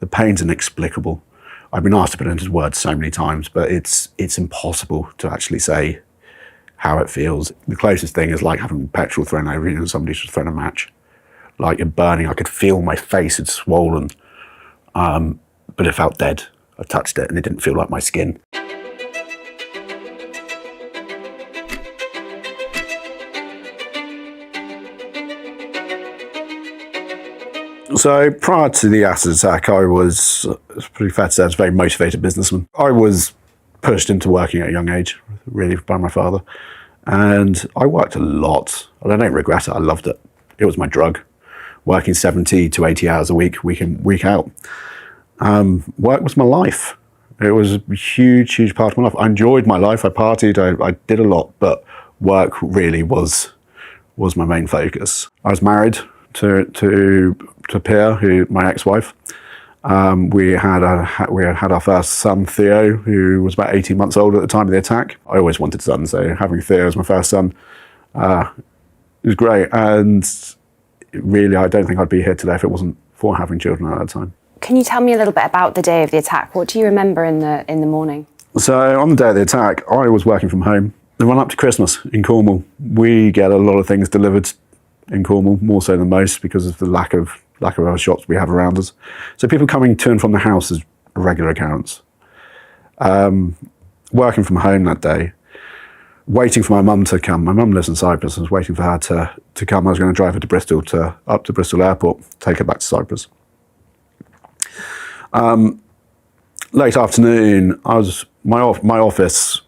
pain's inexplicable. I've been asked to put it into words so many times, but it's impossible to actually say how it feels. The closest thing is like having petrol thrown over you and somebody's just thrown a match. Like, you're burning. I could feel my face had swollen, but it felt dead. I touched it and it didn't feel like my skin. So prior to the acid attack, I was, it's pretty fair to say, I was a very motivated businessman. I was pushed into working at a young age, really, by my father. And I worked a lot. And I don't regret it. I loved it. It was my drug. Working 70 to 80 hours a week, week in, week out. Work was my life. It was a huge, huge part of my life. I enjoyed my life. I partied. I did a lot, but work really was my main focus. I was married to Pia, who my ex-wife. We had our first son, Theo, who was about 18 months old at the time of the attack. I always wanted sons, so having Theo as my first son was great. And really, I don't think I'd be here today if it wasn't for having children at that time. Can you tell me a little bit about the day of the attack? What do you remember in the morning? So on the day of the attack, I was working from home. The run up to Christmas in Cornwall, we get a lot of things delivered in Cornwall, more so than most because of the lack of other shops we have around us. So people coming to and from the house is a regular occurrence. Working from home that day, waiting for my mum to come. My mum lives in Cyprus. I was waiting for her to come. I was going to drive her to Bristol, up to Bristol Airport, take her back to Cyprus. Late afternoon, my office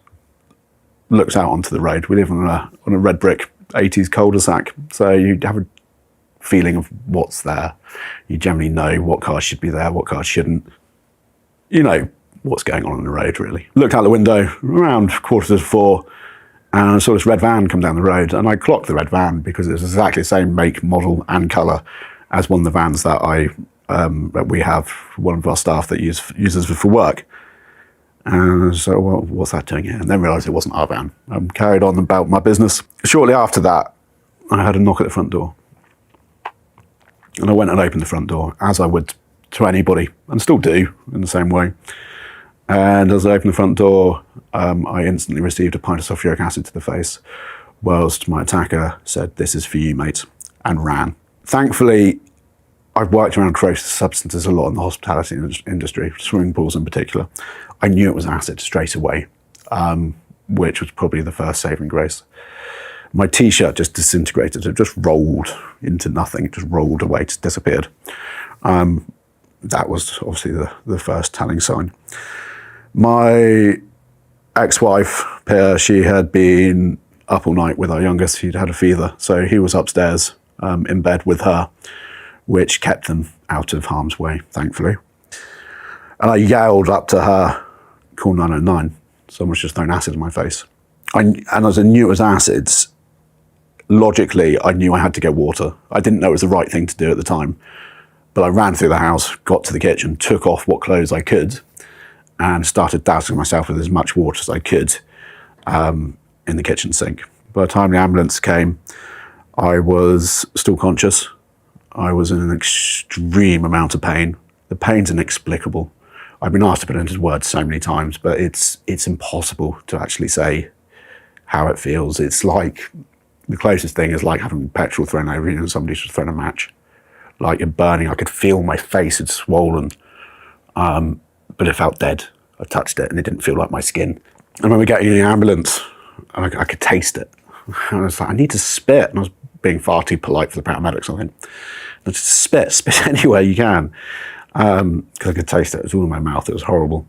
looks out onto the road. We live on a red brick 80s cul-de-sac, so you have a feeling of what's there. You generally know what cars should be there, what cars shouldn't. You know what's going on the road, really. Looked out the window around 3:45, and I saw this red van come down the road, and I clocked the red van because it was exactly the same make, model, and colour as one of the vans that that we have, one of our staff that uses for work. And so, well, what's that doing here? And then realised it wasn't our van. Carried on about my business. Shortly after that, I had a knock at the front door. And I went and opened the front door, as I would to anybody, and still do in the same way. And as I opened the front door, I instantly received a pint of sulfuric acid to the face, whilst my attacker said, "This is for you, mate," and ran. Thankfully, I've worked around corrosive substances a lot in the hospitality industry, swimming pools in particular. I knew it was acid straight away, which was probably the first saving grace. My t-shirt just disintegrated. It just rolled into nothing. It just rolled away, just disappeared. That was obviously the first telling sign. My ex-wife, Pia, she had been up all night with our youngest. He'd had a fever, so he was upstairs in bed with her, which kept them out of harm's way, thankfully. And I yelled up to her, "Call 909. Someone's just thrown acid in my face." And as I knew it was acids, logically, I knew I had to get water. I didn't know it was the right thing to do at the time. But I ran through the house, got to the kitchen, took off what clothes I could, and started dousing myself with as much water as I could in the kitchen sink. By the time the ambulance came, I was still conscious. I was in an extreme amount of pain. The pain's inexplicable. I've been asked to put it into words so many times, but it's impossible to actually say how it feels. It's like, the closest thing is like having petrol thrown over you and somebody's just thrown a match. Like, you're burning. I could feel my face had swollen, but it felt dead. I touched it and it didn't feel like my skin. I remember getting in the ambulance and I could taste it. And I was like, I need to spit. And I was being far too polite for the paramedics, I think. And just spit anywhere you can. Because I could taste it. It was all in my mouth. It was horrible.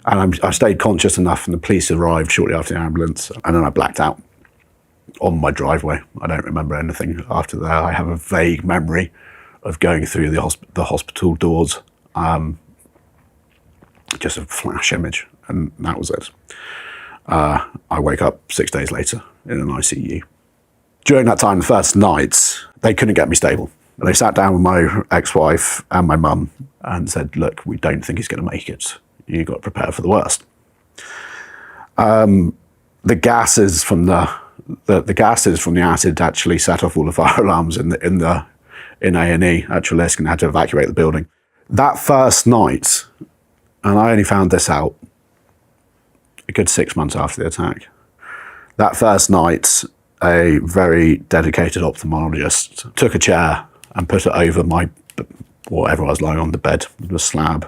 And I stayed conscious enough, and the police arrived shortly after the ambulance, and then I blacked out on my driveway. I don't remember anything after that. I have a vague memory of going through the hospital doors, just a flash image, and that was it. I wake up 6 days later in an ICU. During that time, the first nights, they couldn't get me stable. They sat down with my ex-wife and my mum and said, "Look, we don't think he's going to make it. You've got to prepare for the worst." The gases from the acid actually set off all the fire alarms in A&E at Trelisk, and had to evacuate the building. That first night, and I only found this out a good 6 months after the attack, that first night, a very dedicated ophthalmologist took a chair and put it over whatever I was lying on, the bed, the slab,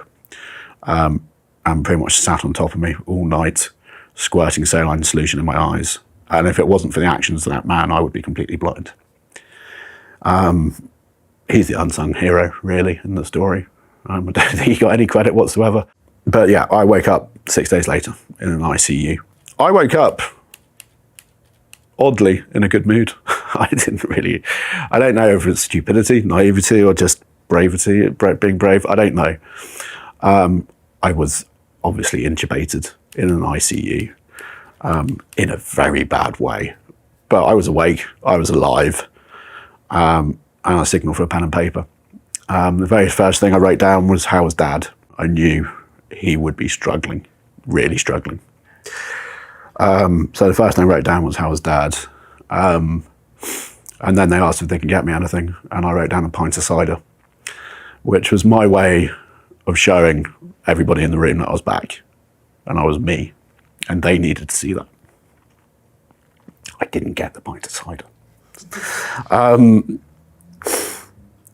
and pretty much sat on top of me all night, squirting saline solution in my eyes. And if it wasn't for the actions of that man, I would be completely blind. He's the unsung hero, really, in the story. I don't think he got any credit whatsoever. But yeah, I wake up 6 days later in an ICU. I woke up, oddly, in a good mood. I don't know if it's stupidity, naivety, or just bravery, being brave. I don't know. I was obviously intubated in an ICU in a very bad way. But I was awake, I was alive, and I signalled for a pen and paper. The very first thing I wrote down was, "How was Dad?" I knew he would be struggling, really struggling. So the first thing I wrote down was, "How was Dad?" And then they asked if they could get me anything, and I wrote down a pint of cider, which was my way of showing everybody in the room that I was back, and I was me, and they needed to see that. I didn't get the pint of cider.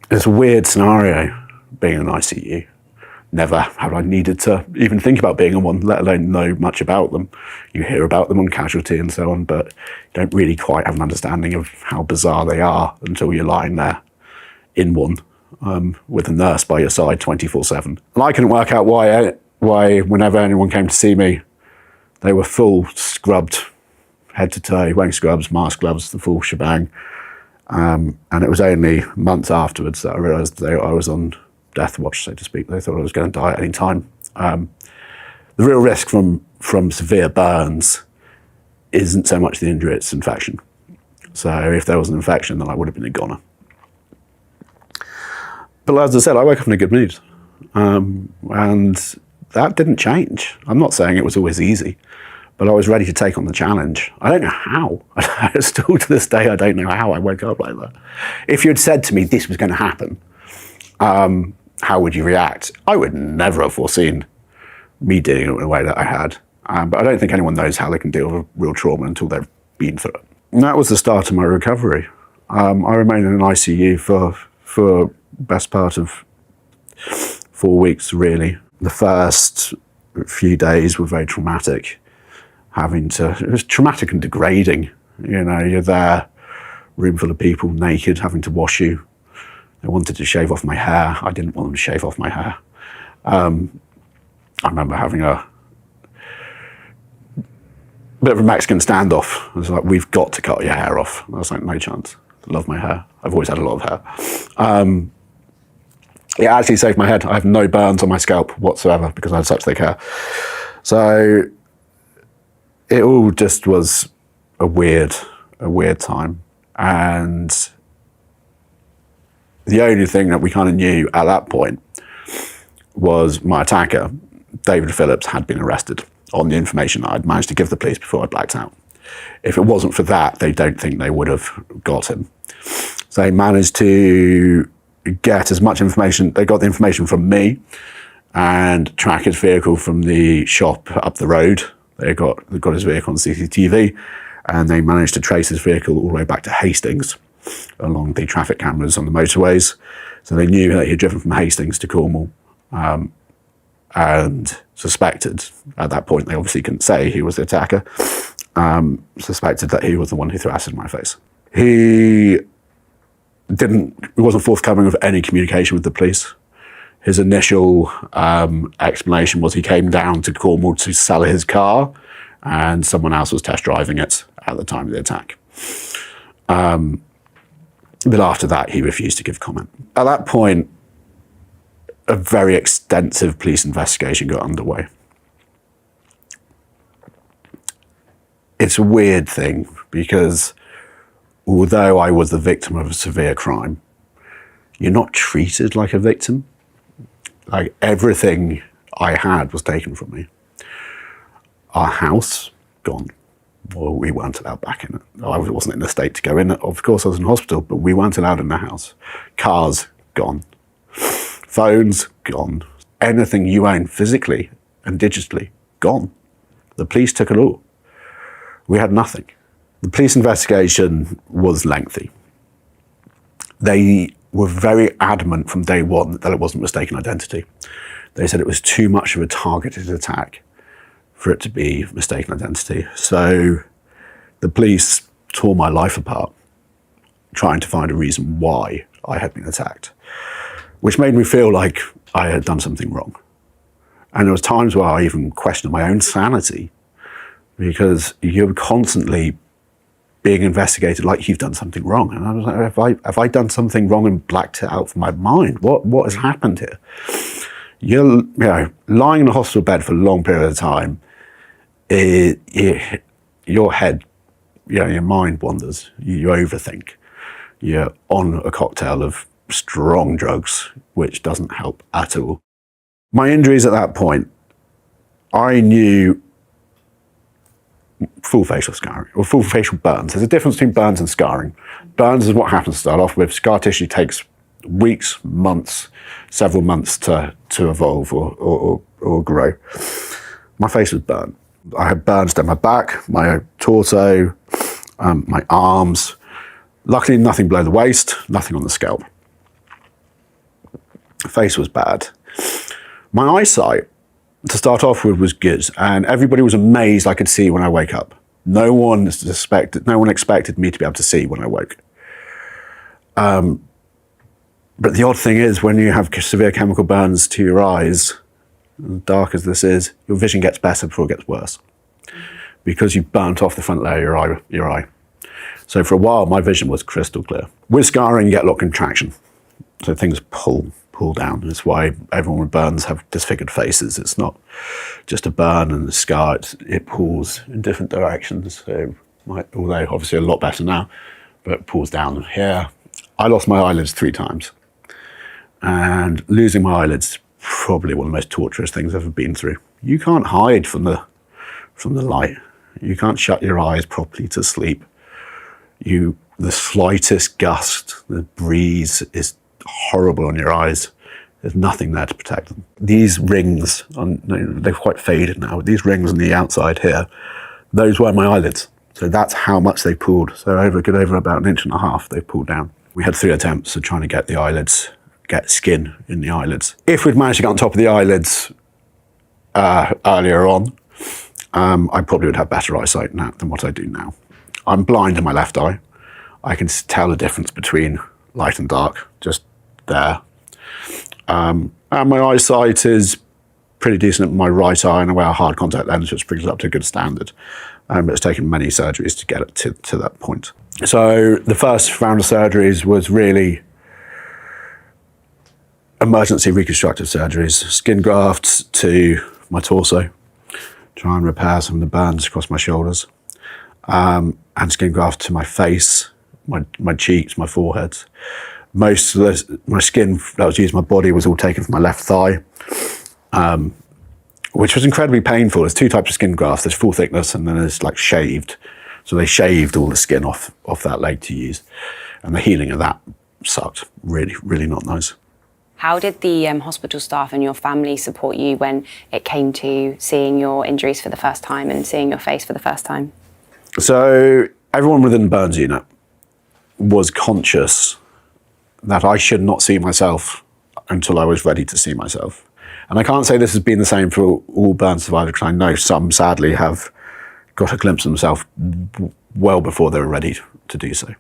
It's a weird scenario, being in an ICU. Never have I needed to even think about being in one, let alone know much about them. You hear about them on casualty and so on, but you don't really quite have an understanding of how bizarre they are until you're lying there in one, with a nurse by your side 24/7. And I couldn't work out why whenever anyone came to see me, they were full scrubbed, head to toe, wearing scrubs, mask, gloves, the full shebang. And it was only months afterwards that I realised that I was on death watch, so to speak. They thought I was going to die at any time. The real risk from severe burns isn't so much the injury, it's infection. So if there was an infection, then I would have been a goner. But as I said, I woke up in a good mood. And that didn't change. I'm not saying it was always easy, but I was ready to take on the challenge. I don't know how. Still to this day, I don't know how I woke up like that. If you had said to me this was going to happen, how would you react? I would never have foreseen me dealing it in a way that I had. But I don't think anyone knows how they can deal with real trauma until they've been through it. And that was the start of my recovery. I remained in an ICU for best part of 4 weeks, really. The first few days were very traumatic. It was traumatic and degrading. You know, you're there, room full of people, naked, having to wash you. They wanted to shave off my hair. I didn't want them to shave off my hair. I remember having a bit of a Mexican standoff. It was like, "We've got to cut your hair off." I was like, "No chance. I love my hair. I've always had a lot of hair." It actually saved my head. I have no burns on my scalp whatsoever because I had such thick hair. So it all just was a weird time. And the only thing that we kind of knew at that point was my attacker, David Phillips, had been arrested on the information that I'd managed to give the police before I blacked out. If it wasn't for that, they don't think they would have got him. So they managed to get as much information. They got the information from me and track his vehicle from the shop up the road. They got his vehicle on CCTV, and they managed to trace his vehicle all the way back to Hastings along the traffic cameras on the motorways. So they knew that he'd driven from Hastings to Cornwall, and suspected, at that point they obviously couldn't say he was the attacker, suspected that he was the one who threw acid in my face. He wasn't forthcoming with any communication with the police. His initial explanation was he came down to Cornwall to sell his car, and someone else was test driving it at the time of the attack. But after that, he refused to give comment. At that point, a very extensive police investigation got underway. It's a weird thing because although I was the victim of a severe crime, you're not treated like a victim. Like, everything I had was taken from me. Our house, gone. Well, we weren't allowed back in it. I wasn't in the state to go in it. Of course, I was in hospital, but we weren't allowed in the house. Cars, gone. Phones, gone. Anything you own physically and digitally, gone. The police took it all. We had nothing. The police investigation was lengthy. They were very adamant from day one that it wasn't mistaken identity. They said it was too much of a targeted attack for it to be mistaken identity. So the police tore my life apart, trying to find a reason why I had been attacked, which made me feel like I had done something wrong. And there was times where I even questioned my own sanity, because you're constantly being investigated like you've done something wrong. And I was like, have I done something wrong and blacked it out from my mind? What has happened here? You're lying in a hospital bed for a long period of time, your head, your mind wanders, you overthink. You're on a cocktail of strong drugs, which doesn't help at all. My injuries at that point, I knew full facial scarring, or full facial burns. There's a difference between burns and scarring. Burns is what happens to start off with. Scar tissue takes weeks, months, several months to evolve or grow. My face was burned. I had burns down my back, my torso, my arms. Luckily, nothing below the waist, nothing on the scalp. Face was bad. My eyesight, to start off with, was good, and everybody was amazed I could see when I wake up. No one expected me to be able to see when I woke. But the odd thing is, when you have severe chemical burns to your eyes, as dark as this is, your vision gets better before it gets worse, because you've burnt off the front layer of your eye. So for a while, my vision was crystal clear. With scarring, you get a lot of contraction, so things pull down. That's why everyone with burns have disfigured faces. It's not just a burn and a scar, it pulls in different directions. So, although obviously a lot better now, but it pulls down here. I lost my eyelids 3 times. And losing my eyelids, probably one of the most torturous things I've ever been through. You can't hide from the light. You can't shut your eyes properly to sleep. The slightest gust, the breeze is horrible on your eyes. There's nothing there to protect them. These rings, they're quite faded now, these rings on the outside here, those were my eyelids. So that's how much they pulled. So over about 1.5 inches, they pulled down. We had 3 attempts of trying to get the eyelids, get skin in the eyelids. If we'd managed to get on top of the eyelids earlier on, I probably would have better eyesight now than what I do now. I'm blind in my left eye. I can tell the difference between light and dark, just there. And my eyesight is pretty decent in my right eye, and I wear a hard contact lens, which brings it up to a good standard. But it's taken many surgeries to get it to that point. So the first round of surgeries was really emergency reconstructive surgeries, skin grafts to my torso, try and repair some of the burns across my shoulders, and skin graft to my face, my cheeks, my forehead. Most of my skin that was used in my body was all taken from my left thigh, which was incredibly painful. There's 2 types of skin grafts. There's full thickness and then there's like shaved. So they shaved all the skin off that leg to use. And the healing of that sucked. Really, really not nice. How did the hospital staff and your family support you when it came to seeing your injuries for the first time and seeing your face for the first time? So everyone within the burns unit was conscious that I should not see myself until I was ready to see myself. And I can't say this has been the same for all burn survivors, because I know some sadly have got a glimpse of themselves well before they were ready to do so.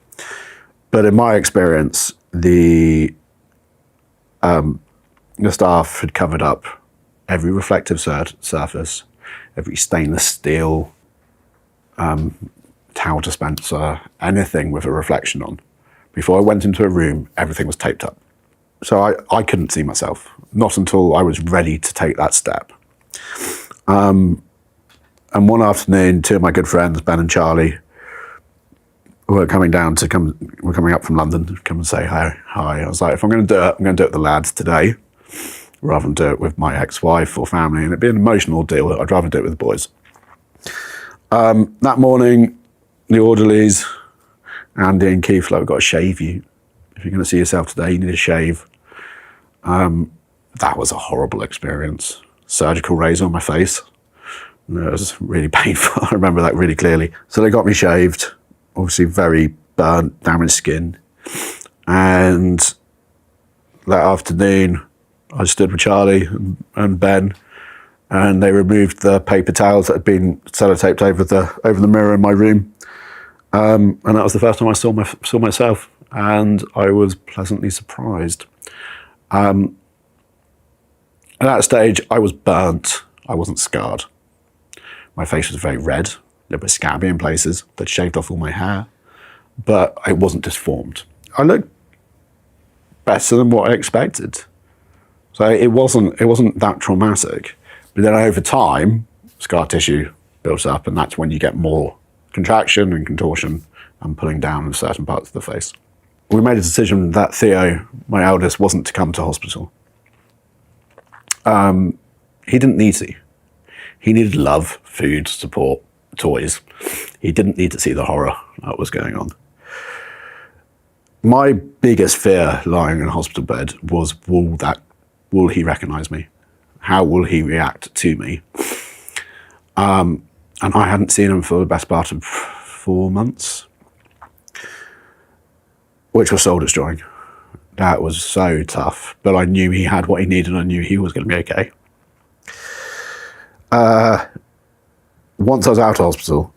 But in my experience, the staff had covered up every reflective surface, every stainless steel towel dispenser, anything with a reflection on. Before I went into a room, everything was taped up. So I couldn't see myself, not until I was ready to take that step. And one afternoon, 2 of my good friends, Ben and Charlie, were coming up from London to come and say hi. I was like, if I'm going to do it, I'm going to do it with the lads today, rather than do it with my ex-wife or family. And it'd be an emotional deal. I'd rather do it with the boys. That morning, the orderlies, Andy and Keith, like, we've got to shave you. If you're going to see yourself today, you need a shave. That was a horrible experience. Surgical razor on my face. It was really painful. I remember that really clearly. So they got me shaved, obviously very burnt, damaged skin. And that afternoon, I stood with Charlie and Ben, and they removed the paper towels that had been sellotaped over the mirror in my room. And that was the first time I saw myself, and I was pleasantly surprised. At that stage, I was burnt. I wasn't scarred. My face was very red. It was scabby in places. They'd shaved off all my hair, but I wasn't disformed. I looked better than what I expected. So it wasn't that traumatic. But then over time, scar tissue builds up, and that's when you get more contraction and contortion and pulling down in certain parts of the face. We made a decision that Theo, my eldest, wasn't to come to hospital. He didn't need to. He needed love, food, support, toys. He didn't need to see the horror that was going on. My biggest fear lying in a hospital bed was, will he recognise me? How will he react to me? And I hadn't seen him for the best part of 4 months, which was soul destroying. That was so tough, but I knew he had what he needed, and I knew he was going to be okay. Once I was out of hospital,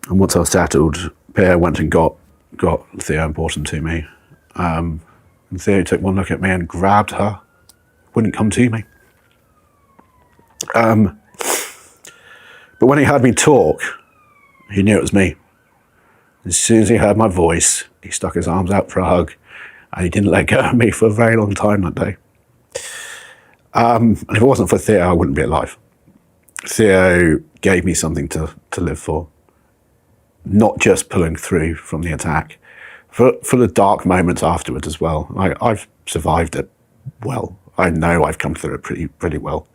and once I was settled, Pierre went and got Theo important to me. And Theo took one look at me and grabbed her, wouldn't come to me. But when he heard me talk, he knew it was me. As soon as he heard my voice, he stuck his arms out for a hug, and he didn't let go of me for a very long time that day. And if it wasn't for Theo, I wouldn't be alive. Theo gave me something to live for, not just pulling through from the attack, for the dark moments afterwards as well. I've survived it well. I know I've come through it pretty well,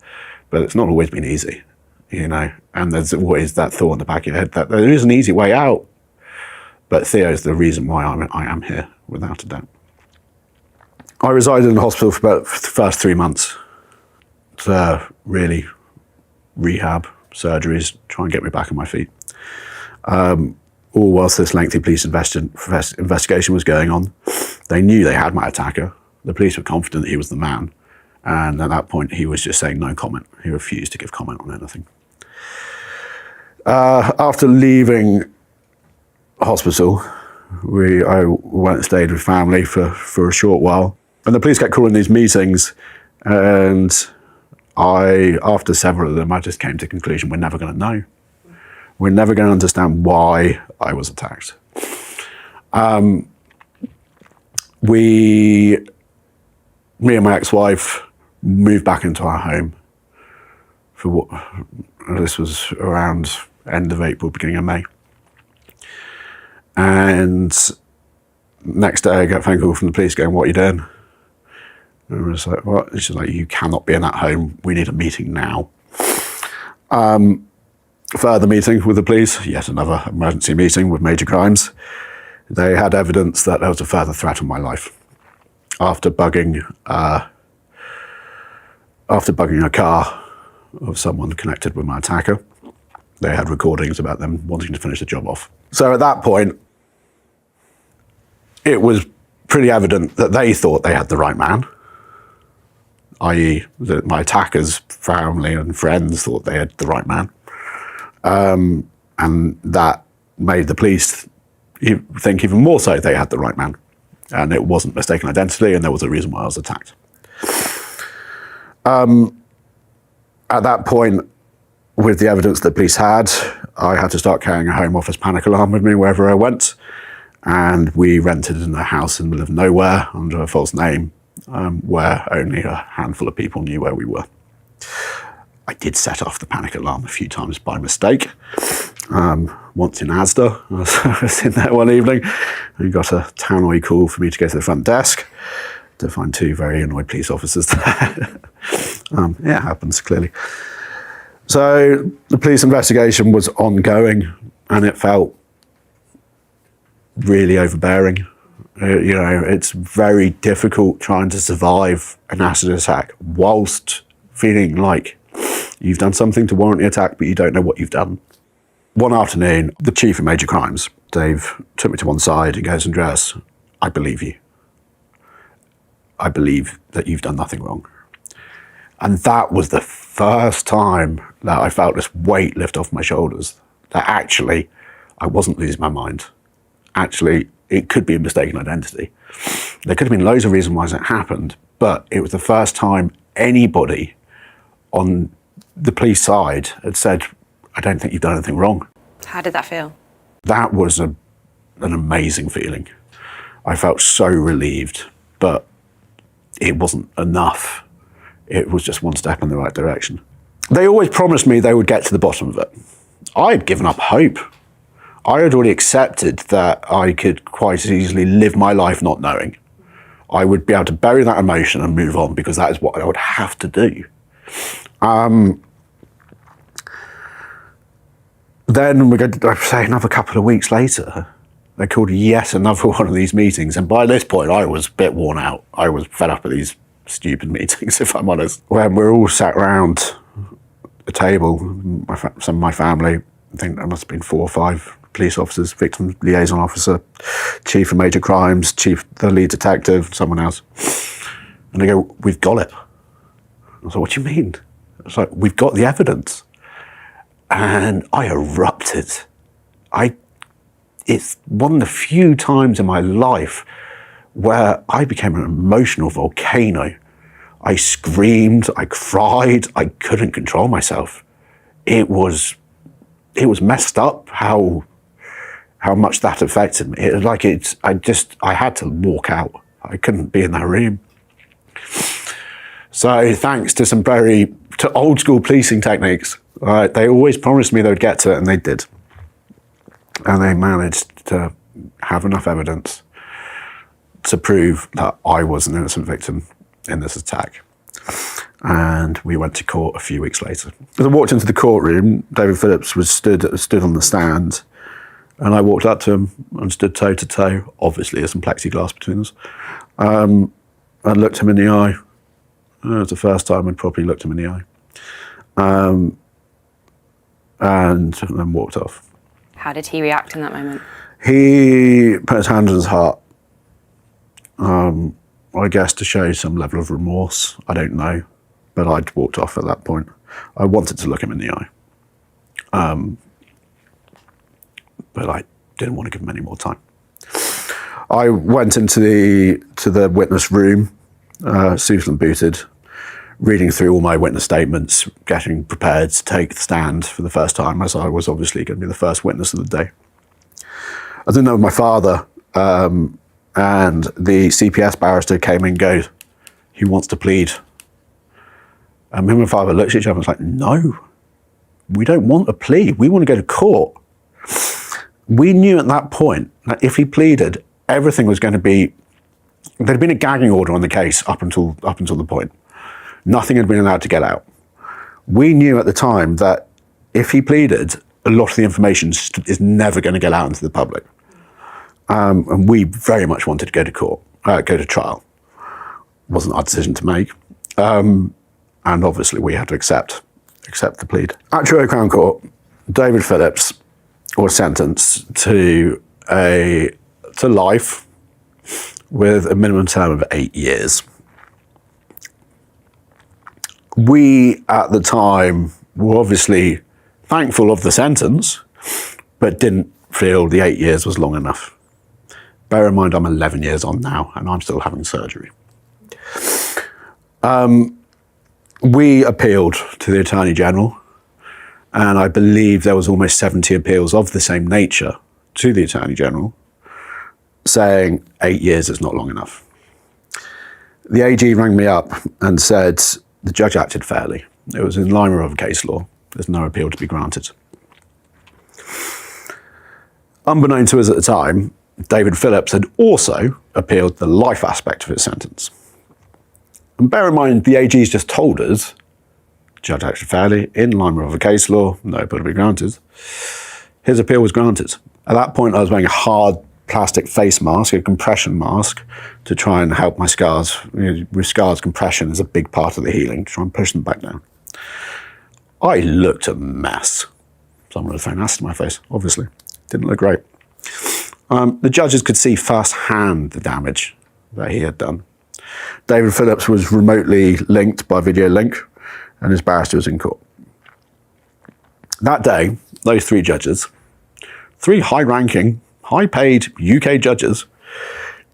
but it's not always been easy, you know, and there's always that thought in the back of your head that there is an easy way out, but Theo is the reason why I am here, without a doubt. I resided in the hospital for about the first 3 months to really rehab, surgeries, try and get me back on my feet. All whilst this lengthy police investigation was going on. They knew they had my attacker. The police were confident he was the man. And at that point, he was just saying no comment. He refused to give comment on anything. After leaving hospital, I went and stayed with family for a short while. And the police kept calling these meetings, and after several of them, I just came to the conclusion we're never going to know. We're never going to understand why I was attacked. Me and my ex-wife moved back into our home this was around end of April, beginning of May. And next day I get a phone call from the police going, "What are you doing?" And I was like, "What?" And she's like, "You cannot be in that home. We need a meeting now." Further meeting with the police, yet another emergency meeting with major crimes. They had evidence that there was a further threat on my life. After bugging a car of someone connected with my attacker, they had recordings about them wanting to finish the job off. So at that point, it was pretty evident that they thought they had the right man, i.e. that my attacker's family and friends thought they had the right man. And that made the police think even more so they had the right man. And it wasn't mistaken identity, and there was a reason why I was attacked. At that point, with the evidence the police had, I had to start carrying a Home Office panic alarm with me wherever I went. And we rented in a house in the middle of nowhere under a false name, where only a handful of people knew where we were. I did set off the panic alarm a few times by mistake. Once in Asda, I was in there one evening and got a tannoy call for me to go to the front desk to find 2 very annoyed police officers there. It happens, clearly. So the police investigation was ongoing, and it felt really overbearing. It's very difficult trying to survive an acid attack whilst feeling like you've done something to warrant the attack, but you don't know what you've done. One afternoon, the chief of major crimes, Dave, took me to one side and goes, "Andreas, I believe you. I believe that you've done nothing wrong." And that was the first time that I felt this weight lift off my shoulders, that actually I wasn't losing my mind. Actually, it could be a mistaken identity. There could have been loads of reasons why it happened, but it was the first time anybody on the police side had said, "I don't think you've done anything wrong." How did that feel? That was an amazing feeling. I felt so relieved, but it wasn't enough. It was just one step in the right direction. They always promised me they would get to the bottom of it. I had given up hope. I had already accepted that I could quite easily live my life not knowing. I would be able to bury that emotion and move on, because that is what I would have to do. Then we go, say, another couple of weeks later, they called yet another one of these meetings. And by this point, I was a bit worn out. I was fed up with these stupid meetings, if I'm honest. When we're all sat around a table, some of my family, I think there must have been 4 or 5 police officers, victim liaison officer, chief of major crimes, the lead detective, someone else. And they go, "We've got it." I was like, "What do you mean?" It's like, "We've got the evidence." And I erupted. It's one of the few times in my life where I became an emotional volcano. I screamed, I cried, I couldn't control myself. It was messed up how much that affected me. I had to walk out. I couldn't be in that room. So thanks to to old school policing techniques, they always promised me they would get to it, and they did. And they managed to have enough evidence to prove that I was an innocent victim in this attack. And we went to court a few weeks later. As I walked into the courtroom, David Phillips was stood on the stand, and I walked up to him and stood toe to toe. Obviously, there's some plexiglass between us. And looked him in the eye. It was the first time I'd probably looked him in the eye. And then walked off. How did he react in that moment? He put his hand on his heart, I guess to show some level of remorse. I don't know, but I'd walked off at that point. I wanted to look him in the eye, but I didn't want to give him any more time. I went into the witness room, suited and booted, reading through all my witness statements, getting prepared to take the stand for the first time, as I was obviously going to be the first witness of the day. I was in there with my father, and the CPS barrister came in and goes, "He wants to plead." And me and my father looked at each other and was like, "No, we don't want a plea. We want to go to court." We knew at that point that if he pleaded, everything was going to be, there'd been a gagging order on the case up until the point. Nothing had been allowed to get out. We knew at the time that if he pleaded, a lot of the information is never going to get out into the public. And we very much wanted to go to court, go to trial. Wasn't our decision to make. And obviously we had to accept the plead. At Truro Crown Court, David Phillips was sentenced to life with a minimum term of 8 years. We, at the time, were obviously thankful of the sentence, but didn't feel the 8 years was long enough. Bear in mind, I'm 11 years on now, and I'm still having surgery. We appealed to the Attorney General, and I believe there was almost 70 appeals of the same nature to the Attorney General, saying 8 years is not long enough. The AG rang me up and said the judge acted fairly. It was in line with case law. There's no appeal to be granted. Unbeknown to us at the time, David Phillips had also appealed the life aspect of his sentence. And bear in mind, the AG's just told us, judge acted fairly, in line with case law, no appeal to be granted. His appeal was granted. At that point, I was wearing a hard plastic face mask, a compression mask, to try and help my scars. With scars, compression is a big part of the healing, to try and push them back down. I looked a mess. Someone had thrown acid in my face, obviously. Didn't look great. The judges could see firsthand the damage that he had done. David Phillips was remotely linked by video link, and his barrister was in court. That day, those three judges, three high-ranking, high-paid UK judges,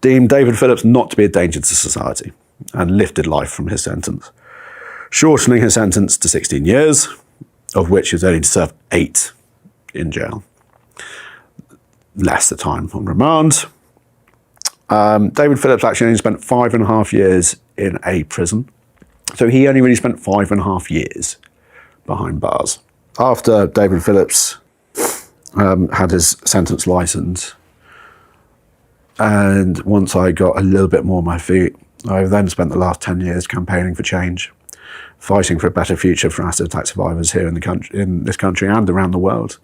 deemed David Phillips not to be a danger to society and lifted life from his sentence, shortening his sentence to 16 years, of which he was only to serve 8 in jail. Less the time on remand. David Phillips actually only spent 5.5 years in a prison. So he only really spent 5.5 years behind bars. After David Phillips had his sentence lightened, and once I got a little bit more on my feet, I then spent the last 10 years campaigning for change, fighting for a better future for acid attack survivors here in this country and around the world,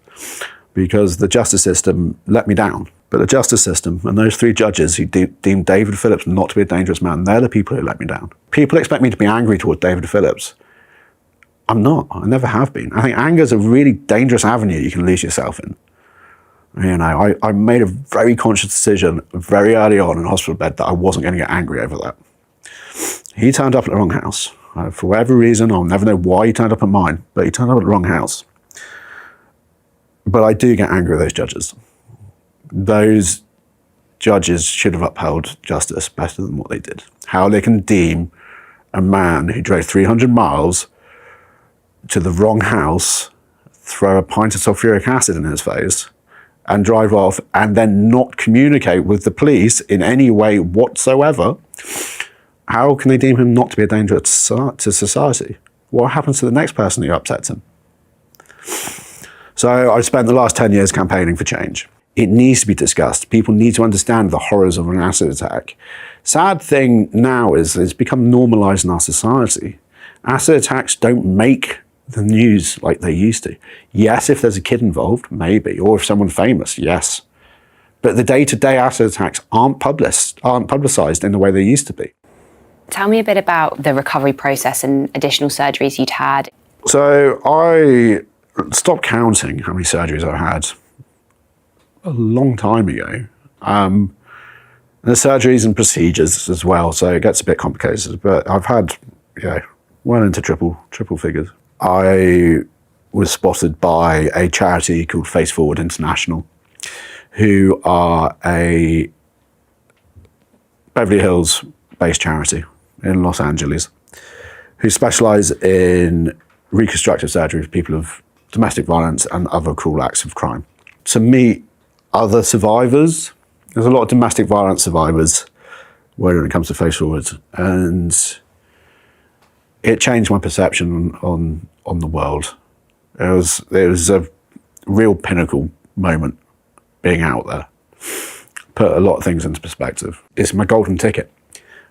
because the justice system let me down. But the justice system and those three judges who deemed David Phillips not to be a dangerous man, they're the people who let me down. People expect me to be angry towards David Phillips. I'm not. I never have been. I think anger is a really dangerous avenue you can lose yourself in. You know, I made a very conscious decision very early on in hospital bed that I wasn't going to get angry over that. He turned up at the wrong house. For whatever reason, I'll never know why he turned up at mine, but he turned up at the wrong house. But I do get angry with those judges. Those judges should have upheld justice better than what they did. How they can deem a man who drove 300 miles to the wrong house, throw a pint of sulfuric acid in his face, and drive off, and then not communicate with the police in any way whatsoever, how can they deem him not to be a danger to society? What happens to the next person who upsets him? So I spent the last 10 years campaigning for change. It needs to be discussed. People need to understand the horrors of an acid attack. Sad thing now is it's become normalized in our society. Acid attacks don't make the news like they used to. Yes, if there's a kid involved, maybe, or if someone famous, yes. But the day-to-day acid attacks aren't publicized in the way they used to be. Tell me a bit about the recovery process and additional surgeries you'd had. So I stopped counting how many surgeries I've had a long time ago. There's surgeries and procedures as well, so it gets a bit complicated, but I've had, well into triple figures. I was spotted by a charity called Face Forward International, who are a Beverly Hills-based charity in Los Angeles, who specialize in reconstructive surgery for people of domestic violence and other cruel acts of crime. To meet other survivors, there's a lot of domestic violence survivors when it comes to Face Forward, and it changed my perception on the world. It was a real pinnacle moment being out there. Put a lot of things into perspective. It's my golden ticket.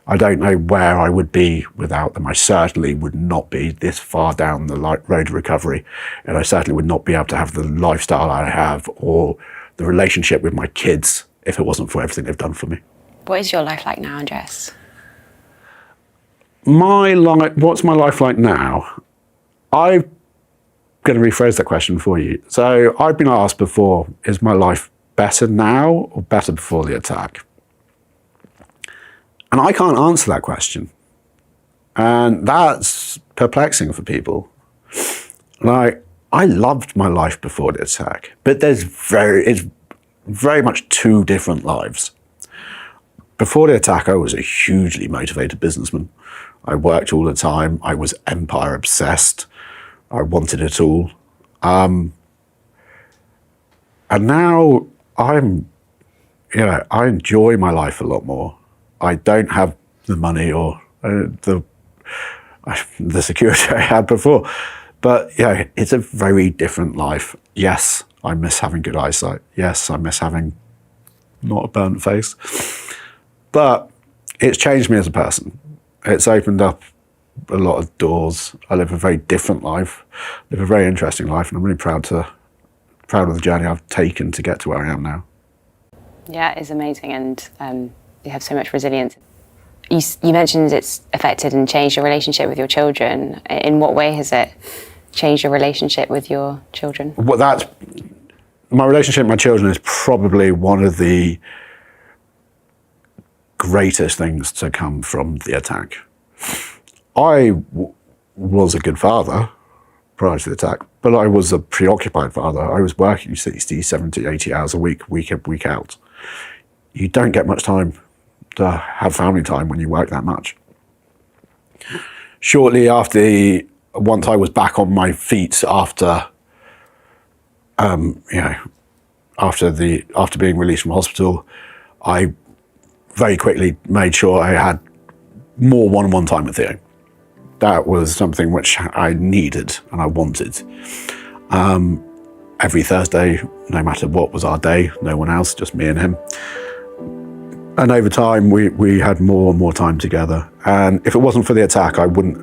I don't know where I would be without them. I certainly would not be this far down the road to recovery, and I certainly would not be able to have the lifestyle I have or the relationship with my kids if it wasn't for everything they've done for me. What is your life like now, Andres? What's my life like now? I'm going to rephrase that question for you. So I've been asked before, is my life better now or better before the attack? And I can't answer that question. And that's perplexing for people. Like, I loved my life before the attack, but it's very much two different lives. Before the attack, I was a hugely motivated businessman. I worked all the time. I was empire obsessed. I wanted it all. And now I enjoy my life a lot more. I don't have the money or the security I had before, but it's a very different life. Yes, I miss having good eyesight. Yes, I miss having not a burnt face, but it's changed me as a person. It's opened up a lot of doors. I live a very different life, live a very interesting life, and I'm really proud of the journey I've taken to get to where I am now. Yeah, it's amazing, and you have so much resilience. You mentioned it's affected and changed your relationship with your children. In what way has it changed your relationship with your children? Well, my relationship with my children is probably one of the greatest things to come from the attack. I was a good father prior to the attack, but I was a preoccupied father. I was working 60, 70, 80 hours a week, week in, week out. You don't get much time to have family time when you work that much. Shortly after, once I was back on my feet after, after being released from hospital, I very quickly made sure I had more one-on-one time with Theo. That was something which I needed and I wanted. Every Thursday, no matter what was our day, no one else, just me and him. And over time, we had more and more time together. And if it wasn't for the attack, I wouldn't